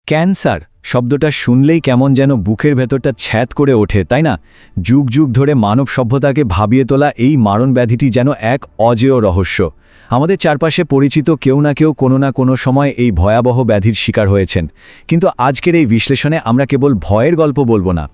Cancer শব্দটা শুনলেই কেমন যেন বুকের ভেতরটা ছ্যাদ করে ওঠে, তাই না? যুগ যুগ ধরে মানব সভ্যতাকে ভাবিয়ে তোলা এই মারণ ব্যাধিটি যেন এক অজেয় রহস্য। আমাদের চারপাশে পরিচিত কেউ না কেউ কোনো না কোনো সময় এই ভয়াবহ ব্যাধির শিকার হয়েছেন। কিন্তু আজকের এই বিশ্লেষণে আমরা কেবল ভয়ের গল্প বলবো না,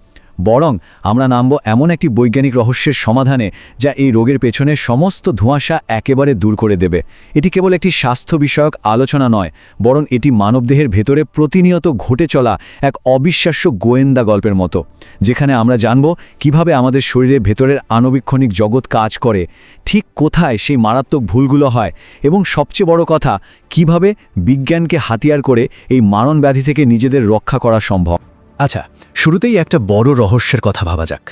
বরং আমরা নামব এমন একটি বৈজ্ঞানিক রহস্যের সমাধানে যা এই রোগের পেছনে সমস্ত ধোঁয়াশা একেবারে দূর করে দেবে। এটি কেবল একটি স্বাস্থ্য বিষয়ক আলোচনা নয়, বরং এটি মানবদেহের ভেতরে প্রতিনিয়ত ঘটে চলা এক অবিশ্বাস্য গোয়েন্দা গল্পের মতো, যেখানে আমরা জানব কিভাবে আমাদের শরীরের ভেতরের আণুবীক্ষণিক জগৎ কাজ করে, ঠিক কোথায় সেই মারাত্মক ভুলগুলো হয়, এবং সবচেয়ে বড় কথা, কিভাবে বিজ্ঞানকে হাতিয়ার করে এই মারণ ব্যাধি থেকে নিজেদের রক্ষা করা সম্ভব। আচ্ছা, শুরুতেই একটা বড় রহস্যের কথা ভাবা যাক।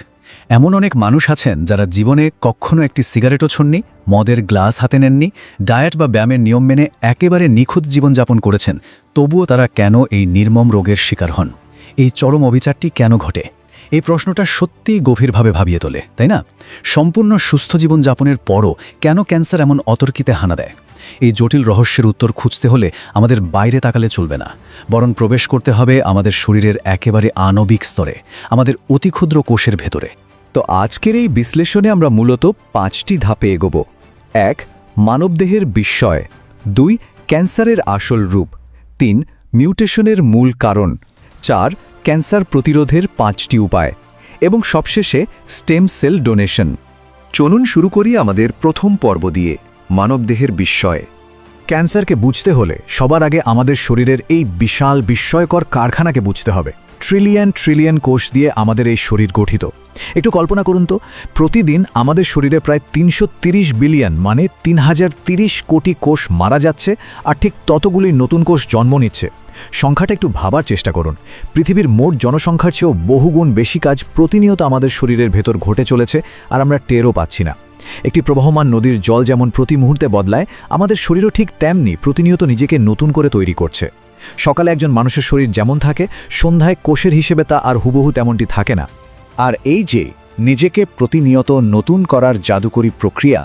এমন অনেক মানুষ আছেন যারা জীবনে কখনো একটি সিগারেটও ছোননি, মদের গ্লাস হাতে নেননি, ডায়েট বা ব্যায়ামের নিয়ম মেনে একেবারে নিখুঁত জীবনযাপন করেছেন, তবুও তারা কেন এই নির্মম রোগের শিকার হন? এই চরম অবিচারটি কেন ঘটে? এই প্রশ্নটা সত্যিই গভীরভাবে ভাবিয়ে তোলে, তাই না? সম্পূর্ণ সুস্থ জীবনযাপনের পরও কেন ক্যান্সার এমন অতর্কিতে হানা দেয়? এই জটিল রহস্যের উত্তর খুঁজতে হলে আমাদের বাইরে তাকালে চলবে না, বরং প্রবেশ করতে হবে আমাদের শরীরের একেবারে আণবিক স্তরে, আমাদের অতি ক্ষুদ্র কোষের ভেতরে। তো আজকের এই বিশ্লেষণে আমরা মূলত 5টি ধাপে এগোব। 1. মানবদেহের বিস্ময়। 2. ক্যান্সারের আসল রূপ। 3. মিউটেশনের মূল কারণ। 4. ক্যান্সার প্রতিরোধের 5টি উপায়। এবং সবশেষে স্টেম সেল ডোনেশন। চলুন শুরু করি আমাদের প্রথম পর্ব দিয়ে, মানবদেহের বিস্ময়। ক্যান্সারকে বুঝতে হলে সবার আগে আমাদের শরীরের এই বিশাল বিস্ময়কর কারখানাকে বুঝতে হবে। ট্রিলিয়ন ট্রিলিয়ন কোষ দিয়ে আমাদের এই শরীর গঠিত। একটু কল্পনা করুন তো, প্রতিদিন আমাদের শরীরে প্রায় 330 বিলিয়ন মানে 3030 কোটি কোষ মারা যাচ্ছে, আর ঠিক ততগুলি নতুন কোষ জন্ম নিচ্ছে। সংখ্যাটা একটু ভাবার চেষ্টা করুন। পৃথিবীর মোট জনসংখ্যার চেয়েও বহুগুণ বেশি কাজ প্রতিনিয়ত আমাদের শরীরের ভেতর ঘটে চলেছে, আর আমরা টেরও পাচ্ছি না। একটি প্রবাহমান নদীর জল যেমন প্রতি মুহূর্তে বদলায়, আমাদের শরীরও ঠিক তেমনি প্রতিনিয়ত নিজেকে নতুন করে তৈরি করছে। সকালে একজন মানুষের শরীর যেমন থাকে, সন্ধ্যায় কোষের হিসেবে তা আর হুবহু তেমনটি থাকে না। আর এই যে নিজেকে প্রতিনিয়ত নতুন করার জাদুকরী প্রক্রিয়া,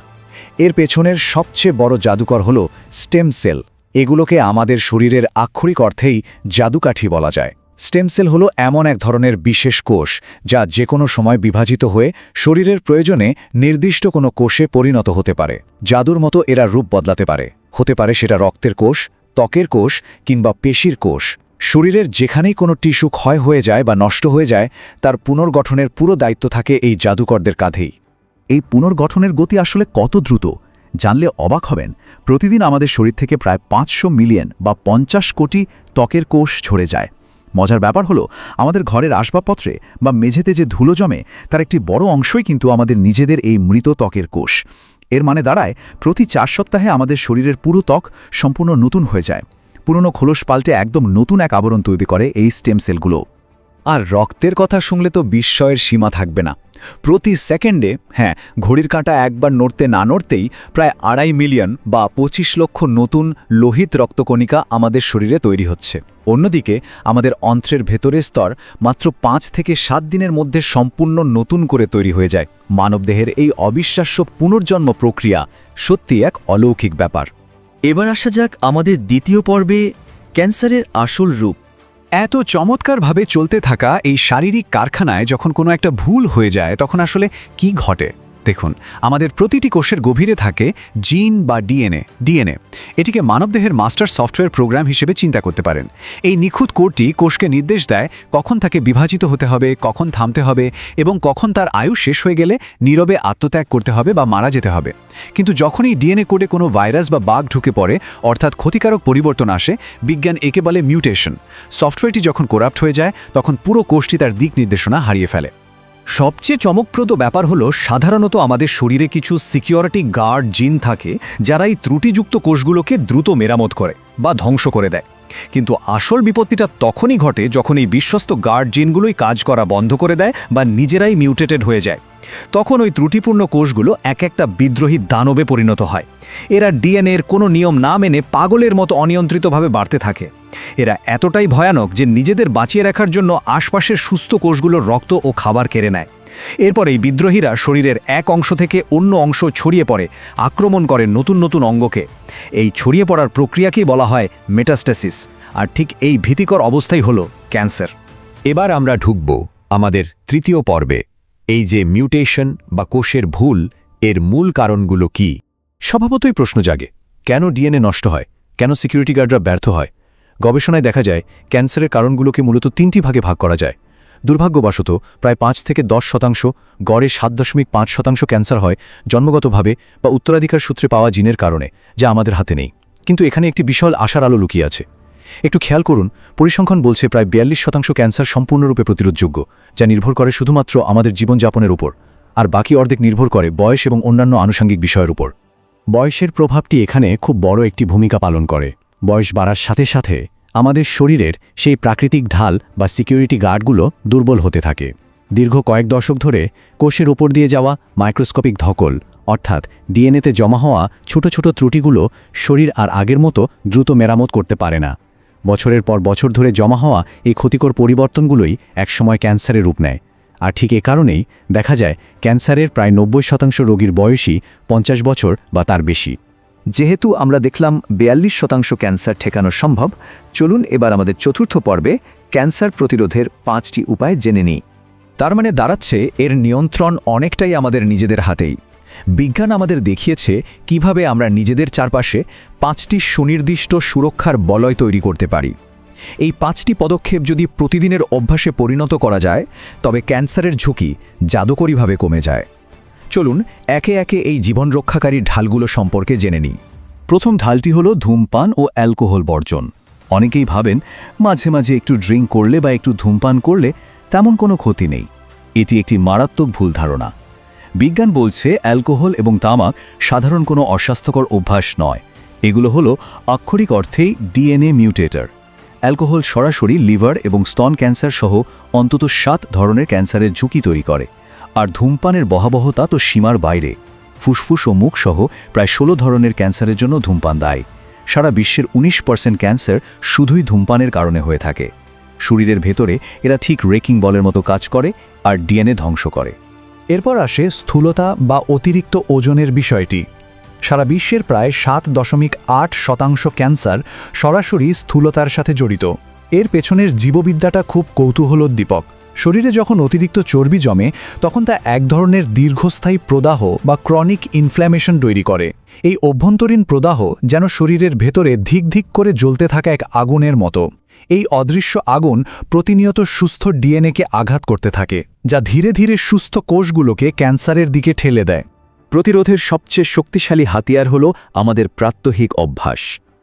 এর পেছনের সবচেয়ে বড় জাদুকর হল স্টেম সেল। এগুলোকে আমাদের শরীরের আক্ষরিক অর্থেই জাদুকাঠি বলা যায়। স্টেম সেল হলো এমন এক ধরনের বিশেষ কোষ যা যে কোনো সময় বিভাজিত হয়ে শরীরের প্রয়োজনে নির্দিষ্ট কোনো কোষে পরিণত হতে পারে। জাদুর মতো এরা রূপ বদলাতে পারে। হতে পারে সেটা রক্তের কোষ, ত্বকের কোষ কিংবা পেশির কোষ। শরীরের যেখানেই কোনো টিস্যু ক্ষয় হয়ে যায় বা নষ্ট হয়ে যায়, তার পুনর্গঠনের পুরো দায়িত্ব থাকে এই জাদুকরদের কাঁধেই। এই পুনর্গঠনের গতি আসলে কত দ্রুত জানলে অবাক হবেন। প্রতিদিন আমাদের শরীর থেকে প্রায় 500 মিলিয়ন বা 50 কোটি ত্বকের কোষ ঝরে যায়। মজার ব্যাপার হলো, আমাদের ঘরের আসবাবপত্রে বা মেঝেতে যে ধুলো জমে, তার একটি বড় অংশই কিন্তু আমাদের নিজেদের এই মৃত ত্বকের কোষ। এর মানে দাঁড়ায়, প্রতি 4 সপ্তাহে আমাদের শরীরের পুরো ত্বক সম্পূর্ণ নতুন হয়ে যায়। পুরনো খোলস পাল্টে একদম নতুন এক আবরণ তৈরি করে এই স্টেম সেলগুলো। আর রক্তের কথা শুনলে তো বিস্ময়ের সীমা থাকবে না। প্রতি সেকেন্ডে, ঘড়ির কাঁটা একবার নড়তে না নড়তেই প্রায় 2.5 মিলিয়ন বা 25 লক্ষ নতুন লোহিত রক্তকণিকা আমাদের শরীরে তৈরি হচ্ছে। অন্যদিকে আমাদের অন্ত্রের ভেতরের স্তর মাত্র 5 থেকে 7 দিনের মধ্যে সম্পূর্ণ নতুন করে তৈরি হয়ে যায়। মানবদেহের এই অবিশ্বাস্য পুনর্জন্ম প্রক্রিয়া সত্যি এক অলৌকিক ব্যাপার। এবার আসা যাক আমাদের দ্বিতীয় পর্বে, ক্যান্সারের আসল রূপ। এত চমৎকারভাবে চলতে থাকা এই শারীরিক কারখানায় যখন কোনো একটা ভুল হয়ে যায়, তখন আসলে কি ঘটে? দেখুন, আমাদের প্রতিটি কোষের গভীরে থাকে জিন বা ডিএনএ। এটিকে মানবদেহের মাস্টার সফটওয়্যার প্রোগ্রাম হিসেবে চিন্তা করতে পারেন। এই নিখুঁত কোডটি কোষকে নির্দেশ দেয় কখন তাকে বিভাজিত হতে হবে, কখন থামতে হবে, এবং কখন তার আয়ু শেষ হয়ে গেলে নীরবে আত্মত্যাগ করতে হবে বা মারা যেতে হবে। কিন্তু যখনই ডিএনএ কোডে কোনো ভাইরাস বা বাগ ঢুকে পড়ে, অর্থাৎ ক্ষতিকারক পরিবর্তন আসে, বিজ্ঞান একে বলে মিউটেশন। সফটওয়্যারটি যখন করাপ্ট হয়ে যায়, তখন পুরো কোষটি তার দিক নির্দেশনা হারিয়ে ফেলে। সবচেয়ে চমকপ্রদ ব্যাপার হলো, সাধারণত আমাদের শরীরে কিছু সিকিউরিটি গার্ড জিন থাকে যারা এই ত্রুটিযুক্ত কোষগুলোকে দ্রুত মেরামত করে বা ধ্বংস করে দেয়। কিন্তু আসল বিপত্তিটা তখনই ঘটে যখন এই বিশ্বস্ত গার্ড জিনগুলোই কাজ করা বন্ধ করে দেয় বা নিজেরাই মিউটেটেড হয়ে যায়। তখন ওই ত্রুটিপূর্ণ কোষগুলো এক একটা বিদ্রোহী দানবে পরিণত হয়। এরা ডিএনএর কোনো নিয়ম না মেনে পাগলের মতো অনিয়ন্ত্রিতভাবে বাড়তে থাকে। এরা এতটাই ভয়ানক যে নিজেদের বাঁচিয়ে রাখার জন্য আশপাশের সুস্থ কোষগুলোর রক্ত ও খাবার কেড়ে নেয়। এরপর এই বিদ্রোহীরা শরীরের এক অংশ থেকে অন্য অংশ ছড়িয়ে পড়ে, আক্রমণ করে নতুন নতুন অঙ্গকে। এই ছড়িয়ে পড়ার প্রক্রিয়াকেই বলা হয় মেটাস্টেসিস। আর ঠিক এই ভীতিকর অবস্থাই হলো ক্যান্সার। এবার আমরা ঢুকব আমাদের তৃতীয় পর্বে। এই যে মিউটেশন বা কোষের ভুল, এর মূল কারণগুলো কি? স্বভাবতই প্রশ্ন জাগে, কেন ডিএনএ নষ্ট হয়, কেন সিকিউরিটি গার্ডরা ব্যর্থ হয়? গবেষণায় দেখা যায় ক্যান্সারের কারণগুলোকে মূলত 3টি ভাগে ভাগ করা যায়। দুর্ভাগ্যবশত প্রায় 5 থেকে 10%, গড়ে 7.5% ক্যান্সার হয় জন্মগতভাবে বা উত্তরাধিকার সূত্রে পাওয়া জিনের কারণে, যা আমাদের হাতে নেই। কিন্তু এখানে একটি বিশাল আশার আলো লুকিয়ে আছে। একটু খেয়াল করুন, পরিসংখ্যান বলছে প্রায় 42% ক্যান্সার সম্পূর্ণরূপে প্রতিরোধযোগ্য, যা নির্ভর করে শুধুমাত্র আমাদের জীবনযাপনের উপর, আর বাকি অর্ধেক নির্ভর করে বয়স এবং অন্যান্য আনুষঙ্গিক বিষয়ের উপর। বয়সের প্রভাবটি এখানে খুব বড় একটি ভূমিকা পালন করে। বয়স বাড়ার সাথে সাথে আমাদের শরীরের সেই প্রাকৃতিক ঢাল বা সিকিউরিটি গার্ডগুলো দুর্বল হতে থাকে। দীর্ঘ কয়েক দশক ধরে কোষের ওপর দিয়ে যাওয়া মাইক্রোস্কোপিক ধকল, অর্থাৎ ডিএনএতে জমা হওয়া ছোট ছোট ত্রুটিগুলো শরীর আর আগের মতো দ্রুত মেরামত করতে পারে না। বছরের পর বছর ধরে জমা হওয়া এই ক্ষতিকর পরিবর্তনগুলোই একসময় ক্যান্সারের রূপ নেয়। আর ঠিক এ কারণেই দেখা যায় ক্যান্সারের প্রায় 90% রোগীর বয়সই 50 বছর বা তার বেশি। যেহেতু আমরা দেখলাম 42% ক্যান্সার ঠেকানো সম্ভব, চলুন এবার আমাদের চতুর্থ পর্বে ক্যান্সার প্রতিরোধের 5টি উপায় জেনে নিই। তার মানে দাঁড়াচ্ছে এর নিয়ন্ত্রণ অনেকটাই আমাদের নিজেদের হাতেই। বিজ্ঞান আমাদের দেখিয়েছে কিভাবে আমরা নিজেদের চারপাশে 5টি সুনির্দিষ্ট সুরক্ষার বলয় তৈরি করতে পারি। এই 5টি পদক্ষেপ যদি প্রতিদিনের অভ্যাসে পরিণত করা যায়, তবে ক্যান্সারের ঝুঁকি জাদুকরীভাবে কমে যায়। চলুন একে একে এই জীবন রক্ষাকারী ঢালগুলো সম্পর্কে জেনে নিই। প্রথম ঢালটি হলো ধূমপান ও অ্যালকোহল বর্জন। অনেকেই ভাবেন মাঝে মাঝে একটু ড্রিঙ্ক করলে বা একটু ধূমপান করলে তেমন কোনো ক্ষতি নেই। এটি একটি মারাত্মক ভুল ধারণা। বিজ্ঞান বলছে অ্যালকোহল এবং তামাক সাধারণ কোনো অস্বাস্থ্যকর অভ্যাস নয়। এগুলো হলো আক্ষরিক অর্থেই ডিএনএ মিউটেটর। অ্যালকোহল সরাসরি লিভার এবং স্তন ক্যান্সার সহ অন্তত 7 ধরনের ক্যান্সারের ঝুঁকি তৈরি করে। আর ধূমপানের ভয়াবহতা তো সীমার বাইরে। ফুসফুস ও মুখ সহ প্রায় 16 ধরনের ক্যান্সারের জন্য ধূমপান দায়ী। সারা বিশ্বের 19% ক্যান্সার শুধুই ধূমপানের কারণে হয়ে থাকে। শরীরের ভেতরে এরা ঠিক রেকিং বলের মতো কাজ করে আর ডিএনএ ধ্বংস করে। এরপর আসে স্থূলতা বা অতিরিক্ত ওজনের বিষয়টি। সারা বিশ্বের প্রায় 7.8% ক্যান্সার সরাসরি স্থূলতার সাথে জড়িত। এর পেছনের জীববিদ্যাটা খুব কৌতূহলোদ্দীপক। শরীরে যখন অতিরিক্ত চর্বি জমে, তখন তা এক ধরনের দীর্ঘস্থায়ী প্রদাহ বা ক্রনিক ইনফ্ল্যামেশন তৈরি করে। এই অভ্যন্তরীণ প্রদাহ যেন শরীরের ভেতরে ধিক ধিক করে জ্বলতে থাকা এক আগুনের মতো। এই অদৃশ্য আগুন প্রতিনিয়ত সুস্থ ডিএনএকে আঘাত করতে থাকে, যা ধীরে ধীরে সুস্থ কোষগুলোকে ক্যান্সারের দিকে ঠেলে দেয়। প্রতিরোধের সবচেয়ে শক্তিশালী হাতিয়ার হল আমাদের প্রাত্যহিক অভ্যাস।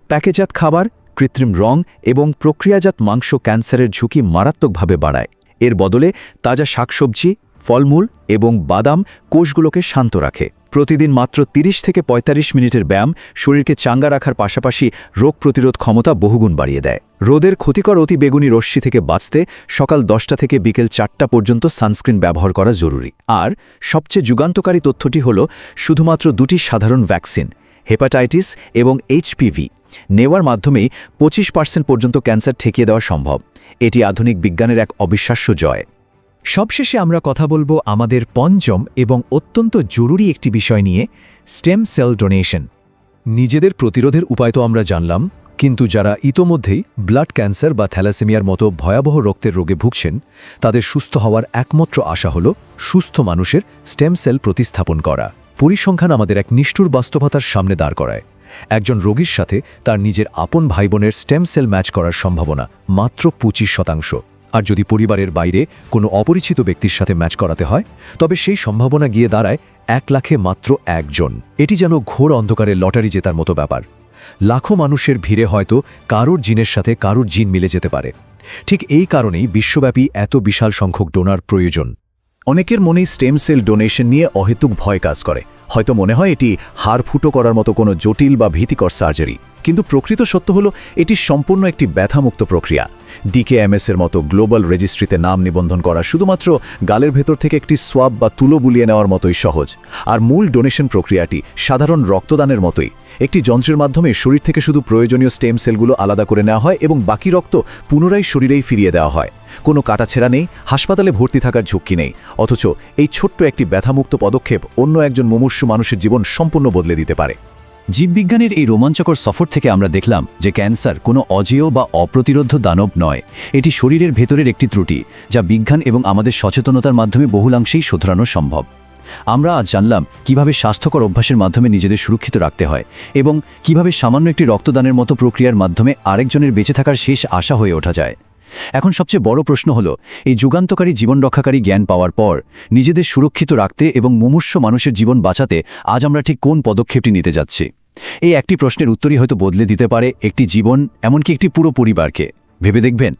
প্যাকেজাত খাবার, কৃত্রিম রং এবং প্রক্রিয়াজাত মাংস ক্যান্সারের ঝুঁকি মারাত্মকভাবে বাড়ায়। এর বদলে তাজা শাকসবজি, ফলমূল এবং বাদাম কোষগুলোকে শান্ত রাখে। প্রতিদিন মাত্র 30 থেকে 45 মিনিটের ব্যায়াম শরীরকে চাঙ্গা রাখার পাশাপাশি রোগ প্রতিরোধ ক্ষমতা বহুগুণ বাড়িয়ে দেয়। রোদের ক্ষতিকর অতিবেগুনি রশ্মি থেকে বাঁচতে সকাল 10টা থেকে বিকেল 4টা পর্যন্ত সানস্ক্রিন ব্যবহার করা জরুরি। আর সবচেয়ে যুগান্তকারী তথ্যটি হল শুধুমাত্র 2টি সাধারণ ভ্যাকসিন, হেপাটাইটিস এবং এইচপিভি, নেওয়ার মাধ্যমেই 25% পর্যন্ত ক্যান্সার ঠেকিয়ে দেওয়া সম্ভব। এটি আধুনিক বিজ্ঞানের এক অবিশ্বাস্য জয়। সবশেষে আমরা কথা বলবো আমাদের পঞ্চম এবং অত্যন্ত জরুরি একটি বিষয় নিয়ে, স্টেম সেল ডোনেশন। নিজেদের প্রতিরোধের উপায় তো আমরা জানলাম, কিন্তু যারা ইতোমধ্যেই ব্লাড ক্যান্সার বা থ্যালাসেমিয়ার মতো ভয়াবহ রক্তের রোগে ভুগছেন, তাদের সুস্থ হওয়ার একমাত্র আশা হল সুস্থ মানুষের স্টেম সেল প্রতিস্থাপন করা। পরিসংখ্যান আমাদের এক নিষ্ঠুর বাস্তবতার সামনে দাঁড় করায়। একজন রোগীর সাথে তার নিজের আপন ভাইবোনের স্টেম সেল ম্যাচ করার সম্ভাবনা মাত্র 25%। আর যদি পরিবারের বাইরে কোনো অপরিচিত ব্যক্তির সাথে ম্যাচ করাতে হয়, তবে সেই সম্ভাবনা গিয়ে দাঁড়ায় 1 লাখে মাত্র 1 জন। এটি যেন ঘোর অন্ধকারে লটারি জেতার মতো ব্যাপার। লাখো মানুষের ভিড়ে হয়তো কারোর জিনের সাথে কারোর জিন মিলে যেতে পারে। ঠিক এই কারণেই বিশ্বব্যাপী এত বিশাল সংখ্যক ডোনার প্রয়োজন। অনেকের মনেই স্টেম সেল ডোনেশন নিয়ে অহেতুক ভয় কাজ করে। হয়তো মনে হয় এটি হাড় ফুটো করার মতো কোনো জটিল বা ভীতিকর সার্জারি, কিন্তু প্রকৃত সত্য হলো এটি সম্পূর্ণ একটি ব্যথামুক্ত প্রক্রিয়া। ডিকেএমএস এর মতো গ্লোবাল রেজিস্ট্রিতে নাম নিবন্ধন করা শুধুমাত্র গালের ভেতর থেকে একটি সোয়াব বা তুলো বুলিয়ে নেওয়ার মতোই সহজ। আর মূল ডোনেশন প্রক্রিয়াটি সাধারণ রক্তদানের মতোই। একটি যন্ত্রের মাধ্যমে শরীর থেকে শুধু প্রয়োজনীয় স্টেম সেলগুলো আলাদা করে নেওয়া হয় এবং বাকি রক্ত পুনরায় শরীরেই ফিরিয়ে দেওয়া হয়। কোনো কাটাছেঁড়া নেই, হাসপাতালে ভর্তি থাকার ঝুঁকি নেই। অথচ এই ছোট্ট একটি ব্যথামুক্ত পদক্ষেপ অন্য একজন মুমূর্ষু মানুষের জীবন সম্পূর্ণ বদলে দিতে পারে। জীববিজ্ঞানের এই রোমাঞ্চকর সফর থেকে আমরা দেখলাম যে ক্যান্সার কোনো অজেয় বা অপ্রতিরোধ্য দানব নয়, এটি শরীরের ভেতরের একটি ত্রুটি যা বিজ্ঞান এবং আমাদের সচেতনতার মাধ্যমে বহুলাংশেই শোধরানো সম্ভব। আমরা আজ জানলাম কিভাবে স্বাস্থ্যকর অভ্যাসের মাধ্যমে নিজেদের সুরক্ষিত রাখতে হয় এবং কিভাবে সামান্য একটি রক্তদানের মতো প্রক্রিয়ার মাধ্যমে আরেকজনের বেঁচে থাকার শেষ আশা হয়ে ওঠা যায়। এখন সবচেয়ে বড় প্রশ্ন হলো, এই যুগান্তকারী জীবন রক্ষাকারী জ্ঞান পাওয়ার পর নিজেদের সুরক্ষিত রাখতে এবং মুমূর্ষ মানুষের জীবন বাঁচাতে আজ আমরা ঠিক কোন পদক্ষেপটি নিতে যাচ্ছি? এই একটি প্রশ্নের উত্তরই হয়তো বদলে দিতে পারে একটি জীবন, এমনকি একটি পুরো পরিবারকে। ভেবে দেখবেন।